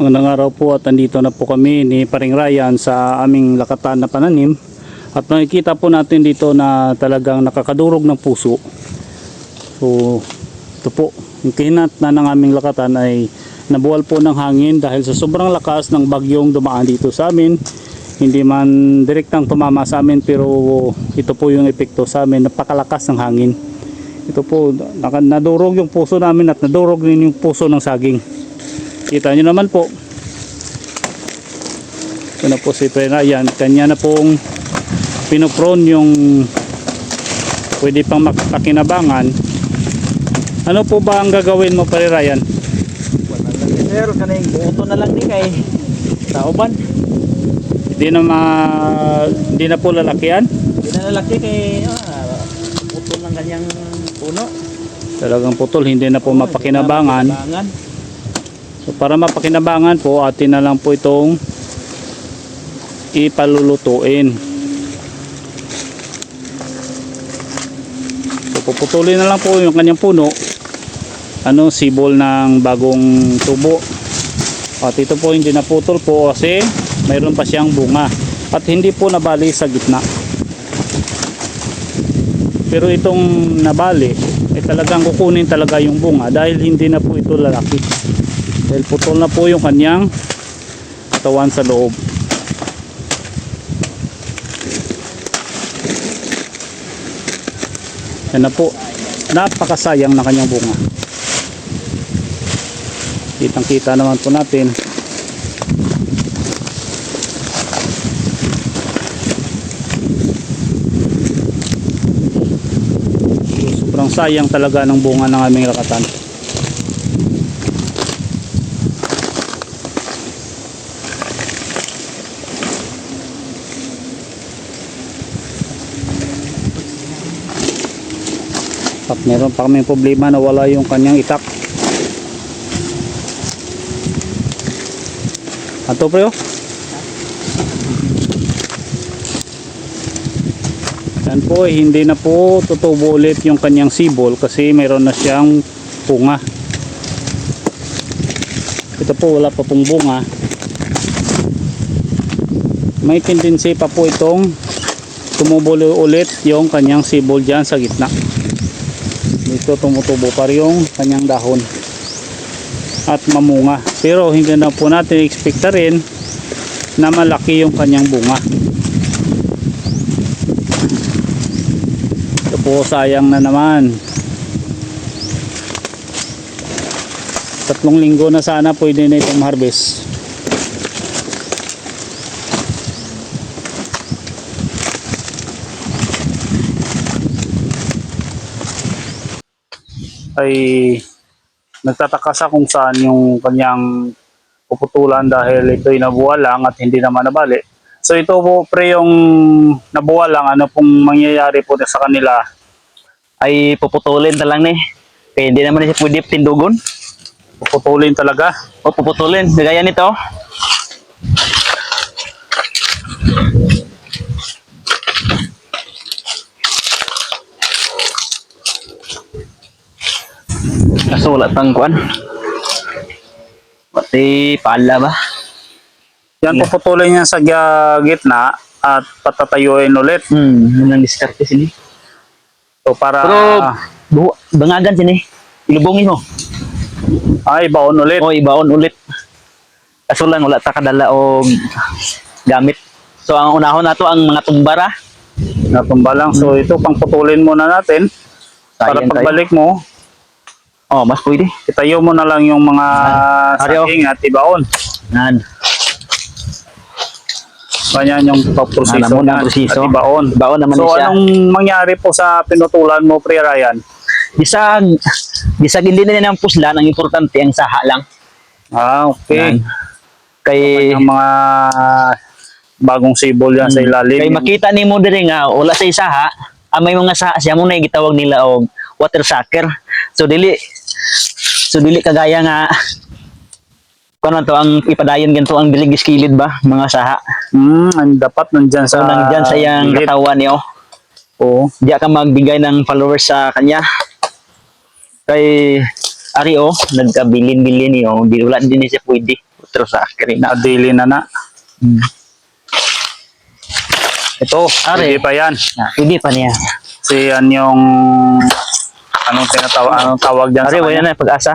Magandang araw po at andito na po kami ni Paring Ryan sa aming lakatan na pananim. At makikita po natin dito na talagang nakakadurog ng puso. So ito po, yung kahinat na ng aming lakatan ay nabuwal po ng hangin dahil sa sobrang lakas ng bagyong dumaan dito sa amin. Hindi man direktang tumama sa amin pero ito po yung epekto sa amin, napakalakas ng hangin. Ito po, nadurog yung puso namin at nadurog din yung puso ng saging. Kita nyo naman po. Ito na po si Ryan. Kanya na pong pinoprone yung pwede pang makakinabangan. Ano po ba ang gagawin mo, Pare Ryan? Wala lang din sir, kaning buto na lang din kay tauban. Hindi na po lalakyan? Hindi na lalaki kay putol ng kanyang puno. Talagang putol, hindi na po mapakinabangan. So para mapakinabangan po, atin na lang po itong ipalulutuin. So puputulin na lang po yung kanyang puno, sibol ng bagong tubo. At ito po hindi naputol po kasi mayroon pa siyang bunga at hindi po nabali sa gitna. Pero itong nabali ay talagang kukunin talaga yung bunga dahil hindi na po ito lalaki. Dahil putol na po yung kanyang katawan sa loob. Yan na po. Napakasayang na kanyang bunga. Kitang kita naman po natin. Sobrang sayang talaga ng bunga ng aming lakatan. At meron pa kaming problema na wala yung kanyang itak. Ato pre, oh. Yan po, hindi na po tutubo ulit yung kanyang sibol kasi mayroon na siyang bunga. Ito po, wala pa pong bunga. May tendency pa po itong tumubo ulit yung kanyang sibol dyan sa gitna. Dito tumutubo pa rin yung kanyang dahon at mamunga. Pero hindi na po natin expect rin na malaki yung kanyang bunga. Ito po, sayang na naman. 3 linggo na sana pwede na itong harvest. Ay nagtataka sa kung saan yung kanyang puputulan dahil ito'y nabuwal lang at hindi naman nabali. So ito po pre yung nabuwal lang, ano pong mangyayari po sa kanila? Ay puputulin ta lang ni. Kaya hindi naman siya pwede tindugon. Puputulin talaga? O puputulin, gaya nito. Kaso wala tang kuan. Pati pala ba? Yan, puputulin niya sa gitna at patatayuin ulit. Yun ang diskarte sini. So para Pero bangagan sini. Ilubungin mo. ibaon ulit. O ibaon ulit. Kaso lang wala ta kadala og gamit. So ang unahon nato ang mga tumbara. Natumba lang. So ito pang putulin muna natin. Para Sayang pagbalik mo, mas pwede. itayo mo na lang yung mga Ariyo. saging at ibaon. Nan. Ganyan yung proseso Alam mo niyan. ng proseso. At ibaon. Ibaon naman So siya. anong mangyari po sa pinutulan mo, Pre Ryan? Bisag hindi na ng puslan, ang importante ang saha lang. Okay. Yan. Kay Yung mga bagong sibol yan sa ilalim. kay makita nimo diri nga wala sa isaha, may mga saha siya mo na gitawag nila og water sucker. So dili kagaya nga kung to ang ipadayon ganito ang bilig skilid ba mga saha. Dapat nandyan So sa nandyan sa iyang gilid. katawan niyo. Oo. Diya ka magbigay ng followers sa kanya. Kay Ari nagkabilin-bilin niyo, di wala din siya pwede. water sucker na. Adili na na. Ito, Are. hindi pa yan. Hindi pa niya. Kasi yan yung anong tawag dyan Are, sa wala kanya. na pag-asa.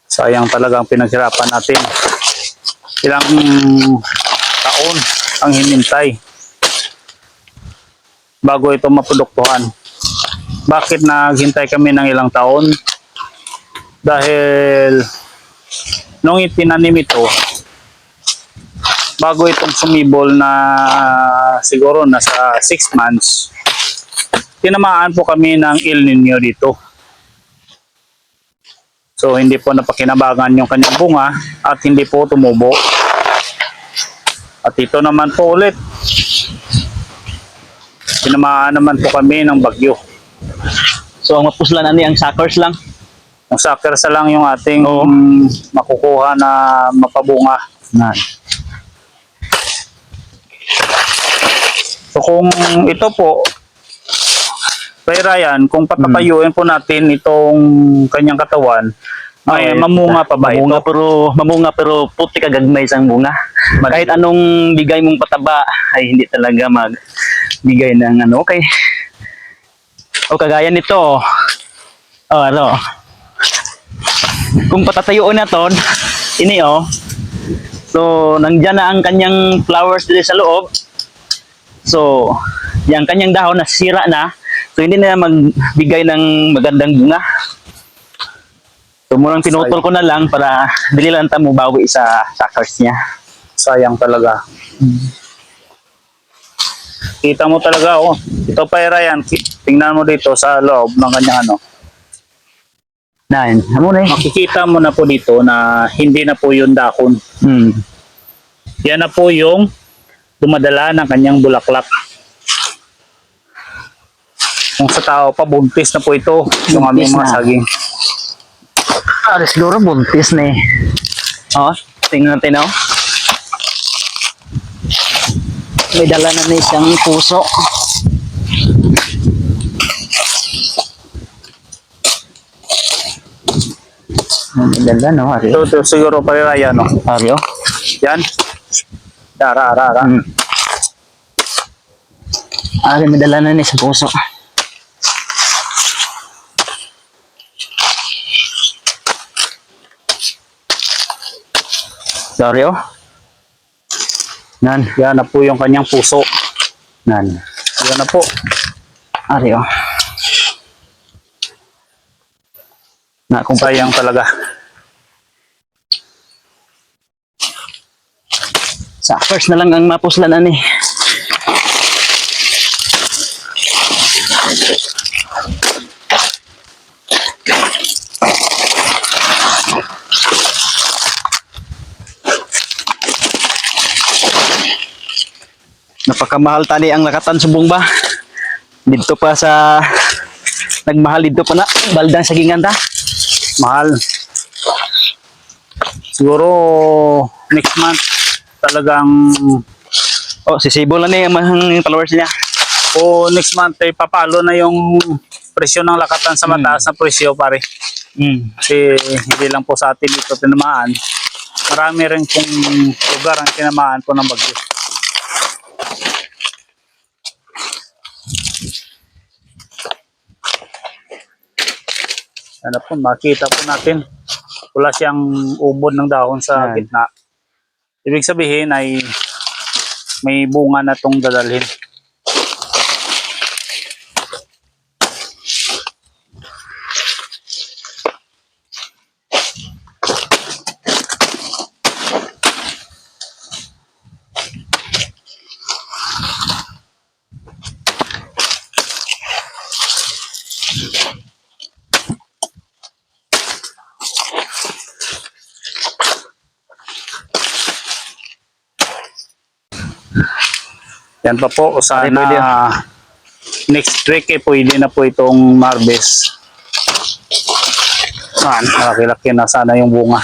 Sayang talagang pinaghirapan natin. Ilang taon ang hinintay bago ito maproduktuhan. Bakit naghintay kami ng ilang taon? Dahil nung itinanim ito, bago itong sumibol na siguro nasa 6 months, tinamaan po kami ng El Nino dito. So hindi po napakinabangan yung kanyang bunga at hindi po tumubo. At ito naman po ulit, tinamaan naman po kami ng bagyo. So ang mapuslan ani ang suckers lang. Ang sucker sa lang yung ating Oo. makukuha na mapabunga. Na. So kung ito po, Kay Ryan, kung patatayuin po natin itong kanyang katawan, ay mamunga pa ba ito? Mamunga pero puti kagagmay sang bunga. Kahit anong bigay mong pataba ay hindi talaga magbigay ng ano. Okay. O kagaya nito. Oh, ano. Kung patatayuin naton, ini oh. So, nandiyan na ang kanyang flowers dito sa loob. So, yung kanyang dahon nasira na. So, hindi na magbigay ng magandang bunga. So, murang pinutol ko na lang para dili lang tamo bawi sa suckers niya. Sayang talaga. Kita mo talaga, oh. Ito pa, Ryan, tingnan mo dito sa loob ng kanyang ano. Amo na eh. Makikita mo na po dito na hindi na po yung dahon. Yan na po yung dumadala ng kanyang bulaklak. Kung sa tao pa, buntis na po ito, yung aming Buntis mga na. saging. Siguro buntis na eh. Oh, tingnan natin oh. May dala na siyang puso. May dala no, Ari. Ito siguro pa, Ryan, no? Ari oh. Yan. Ara. Ari, may dala na sa puso. Sorry oh. Yan na po yung kanyang puso. Yan Yan na po. Ari oh. Kung Sayang talaga. suckers na lang ang mapuslanan eh. Napakamahal tani ang lakatan subong ba? Dito pa sa nagmahal dito pa na baldang sagingan ta. Mahal. Siguro next month talagang Oh, sisibo lang eh ang followers niya. o next month ay papalo na yung presyo ng lakatan sa mataas na presyo, pare. Kasi hindi lang po sa atin ito tinamaan. Marami rin pong lugar ang tinamaan po ng bagyo. Ano po, makita po natin. Wala siyang ubod ng dahon sa Yan. gitna. Ibig sabihin ay may bunga na tong dadalhin. Yan pa po, sana pwede. next week pwede na po itong harvest. Malaki-laki na sana yung bunga.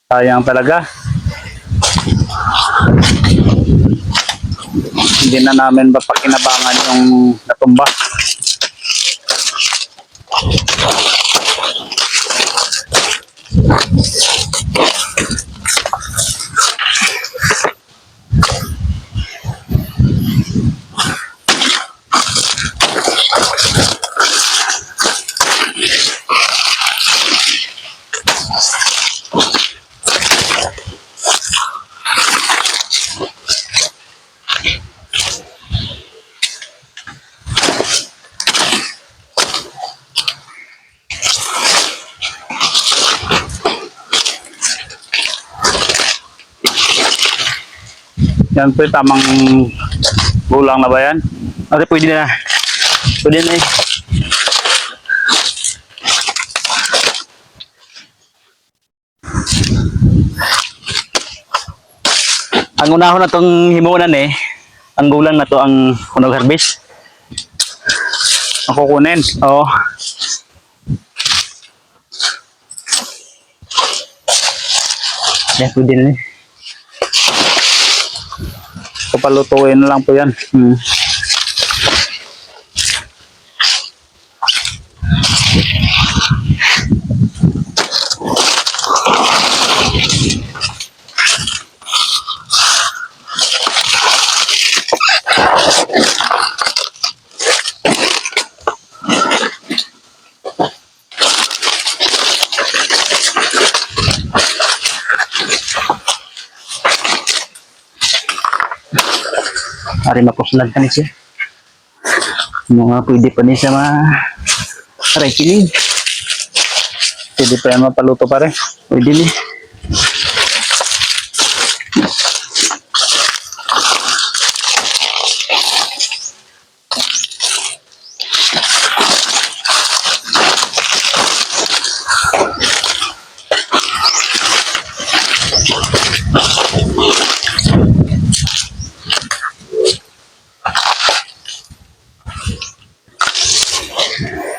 Sayang talaga. hindi na namin mapakinabangan yung natumba. Yan po, tamang gulang na ba yan? Okay, pwede na. Pwede na eh. Ang unahon na tong himunan eh, ang gulang na to ang hunog harvest. Ang kukunin. Oo. Yan, pwede na eh. Papalutuin na lang po yan. Ari mapusulan ka ni siya. Mga pwede pa ni siya aray kilig. Pwede pa yan mapaluto pa rin. Pwede ni.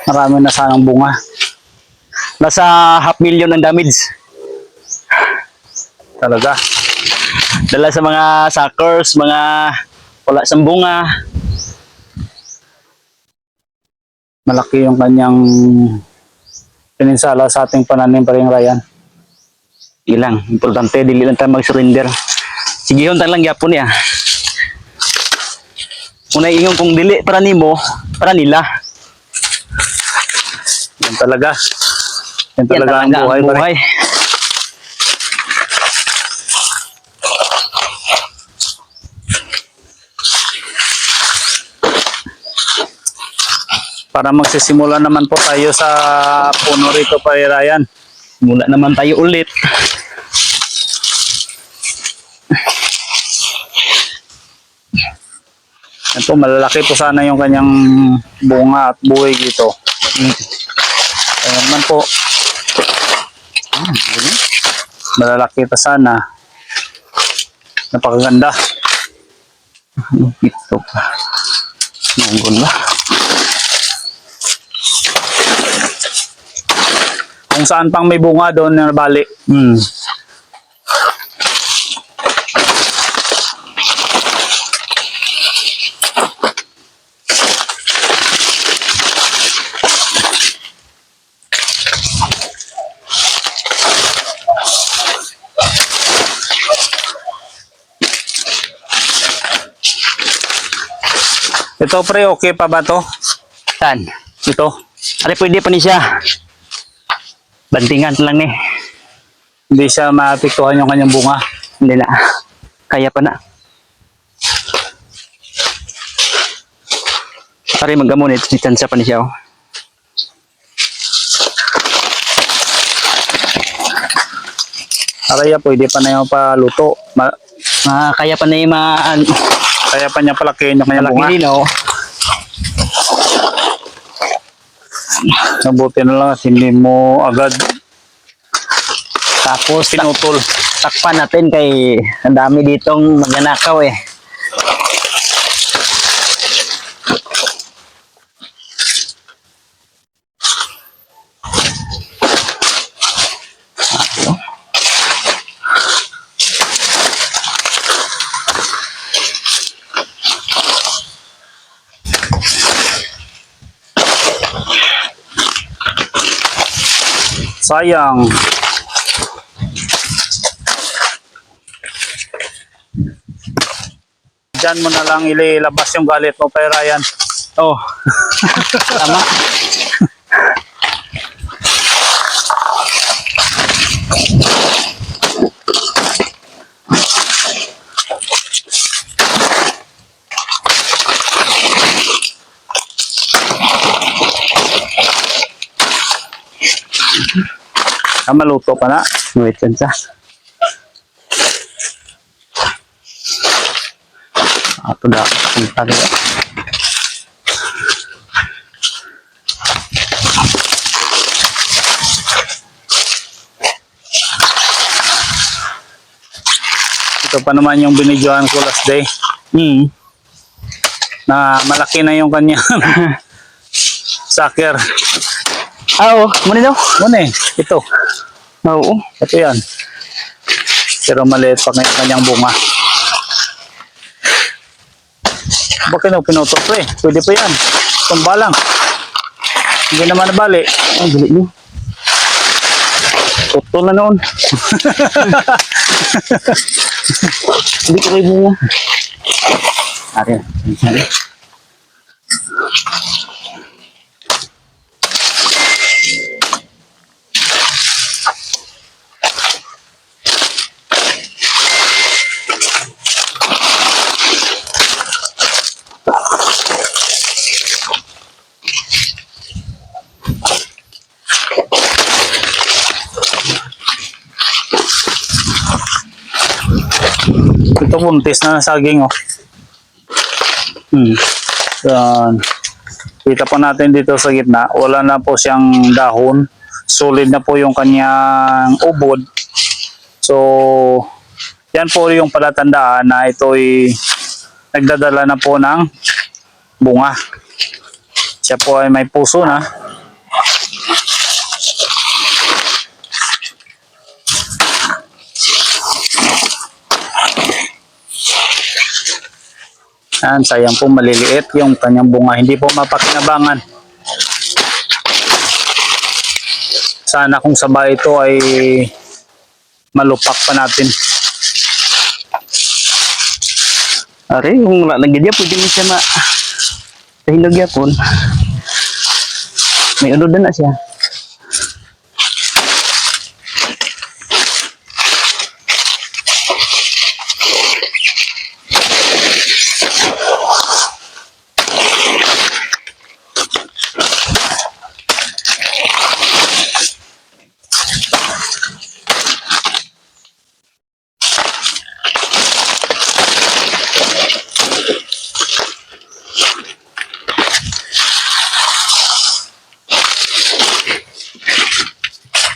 Marami na sanang bunga. Nasa 500,000 ang damage. Talaga. Dala sa mga suckers, mga wala sa bunga. Malaki yung kanyang pininsala sa ating pananim pa rin, Ryan. Ilang, importante, dili lang tayo mag-surrender. Sigihon tayo lang yapon niya. Una ingon kung dili para nimo, para nila. Yan talaga. Yan Yan talaga ang buhay, ang pare. buhay. Para magsisimula naman po tayo sa puno rito, pare Ryan. Mula naman tayo ulit. Ito, malalaki po sana yung kanyang bunga at buhay dito. Kaya naman po, malalaki pa sana. Napakaganda. Ito pa. Nunggon ba? Kung saan pang may bunga doon na bali. Ito pre, okay pa ba to? Saan? Ito. Ari, pwede pa ni siya. Bantingan lang ni. Hindi siya maapektuhan yung kanyang bunga. Hindi na. Kaya pa na. Ari, mag-amon ito. Chance pa ni siya. Oh. Araya, pwede pa na yung paluto. Kaya pa na yung Kaya pa niya palakihin yung kanyang bunga. malaki din, oh. Nabuti na lang at hindi mo agad Tapos, pinutol. takpan natin kay ang dami ditong magnanakaw eh. sayang. Diyan mo na lang ilabas yung galit mo kay Ryan. Oh. Tama. Maluto pa na. Wait lang sa. Ato da. Punta kaya. Ito pa naman yung binidyohan ko last day. Na malaki na yung kanyang sucker. Oo, muna daw. Ano eh, ito. Oo. Ito yan. Pero maliit pa yung kanyang bunga. Bakit na pinutol ko eh? Pwede pa yan. Tumba lang. Hindi naman nabali. Ay, galit niyo. Tutol na noon. Hindi ko kayo bunga. Akin. Ito buntis na saging oh. Yan. Kita po natin dito sa gitna, wala na po siyang dahon. Solid na po yung kanyang ubod. So, yan po yung palatandaan na ito'y nagdadala na po ng bunga. Siya po ay may puso na. Yan, sayang po maliliit yung kanyang bunga. Hindi po mapakinabangan. Sana kung sabay ito ay malupak pa natin. Are, kung wala lagi dia, pwede mo siya tahilog yapon. May unod na siya.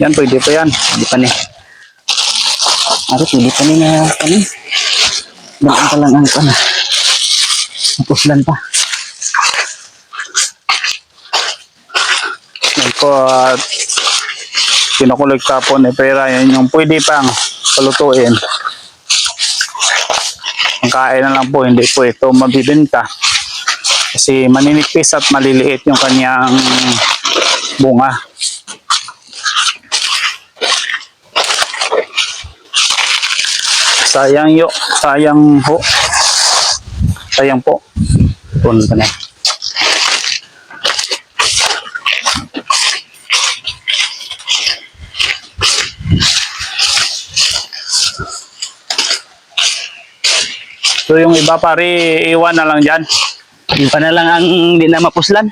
Yan, pwede pa yan. Hindi pa ni. Are, pwede pa ni na kani. Dalaan pa lang ang kana. Napuslan pa. Yan po at kinukolekta po ni Pera. Yan yung pwede pang palutuin. Ang kain na lang po, hindi po ito mabibenta. Kasi maninipis at maliliit yung kanyang bunga. Sayang yo, sayang ho. Sayang po. Pun pa na. So yung iba pare, iwan na lang dyan. Yung pa na lang ang hindi na mapuslan.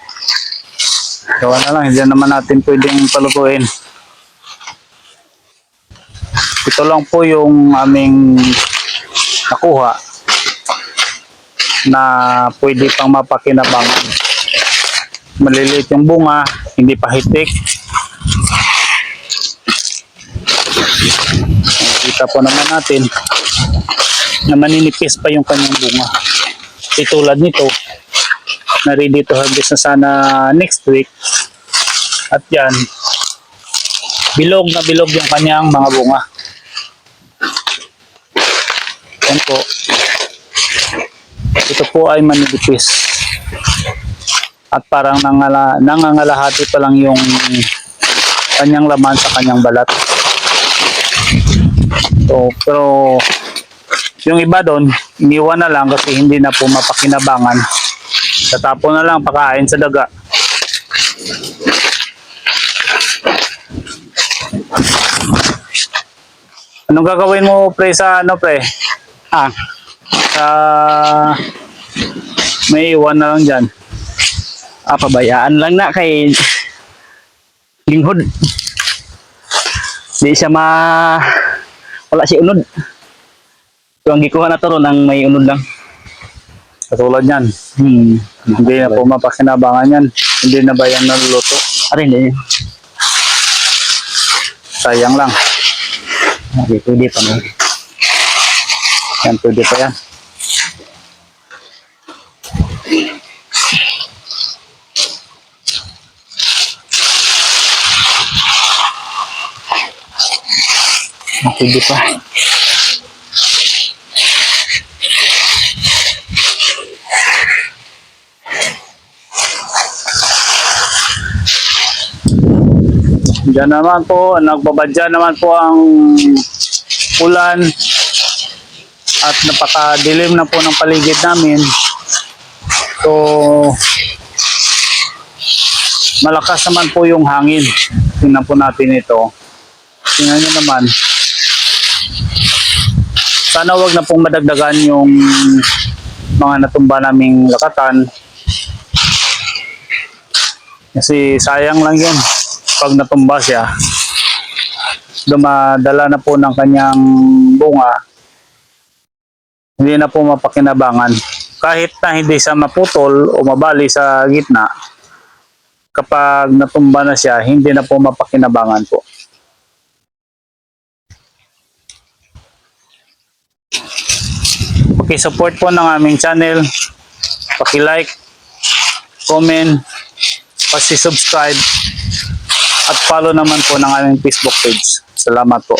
Iwan na lang, hindi naman natin pwedeng palutuin. Ito lang po yung aming nakuha na pwede pang mapakinabangan. Maliliit yung bunga, hindi pa hitik. Kita po naman natin na maninipis pa yung kanyang bunga. Tulad nito, na ready to harvest na sana next week. At yan, bilog na bilog yung kanyang mga bunga. Yan po. Ito po ay maninipis. At parang nangangalahati pa lang yung kanyang laman sa kanyang balat. So, pero yung iba doon, iniwan na lang kasi hindi na po mapakinabangan. Tatapon na lang, pakain sa daga. Anong gagawin mo, pre, sa ano, pre? Ah, Sa may iwan na lang dyan. pabayaan lang na kay linghod. Di siya wala si unod. So ang gikuha na to ron ang may unod lang. Katulad yan. Hindi na po mapakinabangan yan. Hindi na ba yan naluluto? Arin din. Sayang lang. Pwede pa no. Yan, pwede pa yan. Pwede pa. Diyan naman po, nagbabadya naman po ang ulan at napakadilim na po ng paligid namin. So, malakas naman po yung hangin. Tingnan po natin ito. Tingnan nyo naman. Sana wag na pong madagdagan yung mga natumba naming lakatan. Kasi sayang lang yun. Pag natumba siya, dumadala na po ng kanyang bunga, hindi na po mapakinabangan. Kahit na hindi siya maputol o mabali sa gitna, kapag natumba na siya, hindi na po mapakinabangan po. Paki-support po ng aming channel, paki-like, comment, pasi-subscribe, at follow naman po ng aming Facebook page. Salamat po.